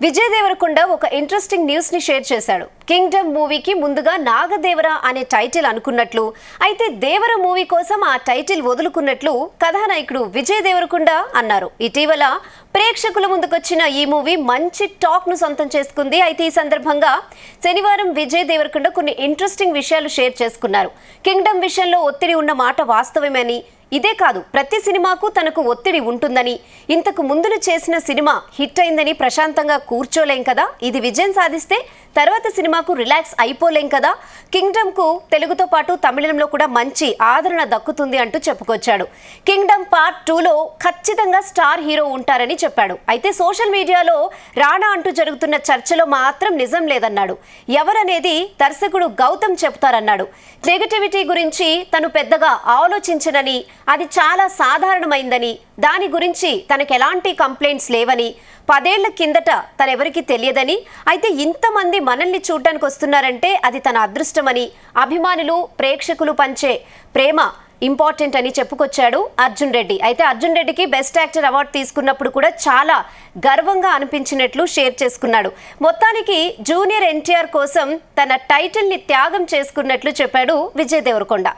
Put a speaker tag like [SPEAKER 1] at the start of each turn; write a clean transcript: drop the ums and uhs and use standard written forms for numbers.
[SPEAKER 1] విజయ్ దేవరకొండ ఒక interesting news ని share చేశాడు. కింగ్డమ్ మూవీకి ముందుగా నాగదేవర అనే టైటిల్ అనుకున్నట్లు, అయితే దేవర మూవీ కోసం ఆ టైటిల్ వదులుకున్నట్లు కథానాయకుడు విజయ్ దేవరకొండ అన్నారు. ఇటీవల ప్రేక్షకుల ముందుకొచ్చిన ఈ మూవీ మంచి టాక్ ను సొంతం చేసుకుంది. అయితే ఈ సందర్భంగా శనివారం విజయ్ దేవరకొండ కొన్ని ఇంట్రెస్టింగ్ విషయాలు షేర్ చేసుకున్నారు. కింగ్డమ్ విషయంలో ఒత్తిడి ఉన్న మాట వాస్తవమేనని, ఇదే కాదు ప్రతి సినిమాకు తనకు ఒత్తిడి ఉంటుందని, ఇంతకు ముందులు చేసిన సినిమా హిట్ అయిందని ప్రశాంతంగా కూర్చోలేం కదా, ఇది విజయం సాధిస్తే తర్వాత సినిమాకు రిలాక్స్ అయిపోలేం కదా, కింగ్డమ్కు తెలుగుతో పాటు తమిళంలో కూడా మంచి ఆదరణ దక్కుతుంది అంటూ చెప్పుకొచ్చాడు. కింగ్డమ్ పార్ట్ 2లో ఖచ్చితంగా స్టార్ హీరో ఉంటారని చెప్పాడు. అయితే సోషల్ మీడియాలో రాణా అంటూ జరుగుతున్న చర్చలో మాత్రం నిజం లేదన్నాడు. ఎవరనేది దర్శకుడు గౌతమ్ చెప్తారన్నాడు. నెగటివిటీ గురించి తను పెద్దగా ఆలోచించనని, అది చాలా సాధారణమైందని, దాని గురించి తనకు ఎలాంటి కంప్లైంట్స్ లేవని, 10 ఏళ్ల కిందట తనెవరికి తెలియదని, అయితే ఇంతమంది మనల్ని చూడడానికి వస్తున్నారంటే అది తన అదృష్టమని, అభిమానులు ప్రేక్షకులు పంచే ప్రేమ ఇంపార్టెంట్ అని చెప్పుకొచ్చాడు అర్జున్ రెడ్డి. అయితే అర్జున్ రెడ్డికి బెస్ట్ యాక్టర్ అవార్డు తీసుకున్నప్పుడు కూడా చాలా గర్వంగా అనిపించినట్లు షేర్ చేసుకున్నాడు. మొత్తానికి జూనియర్ ఎన్టీఆర్ కోసం తన టైటిల్ ని త్యాగం చేసుకున్నట్లు చెప్పాడు విజయ్ దేవరకొండ.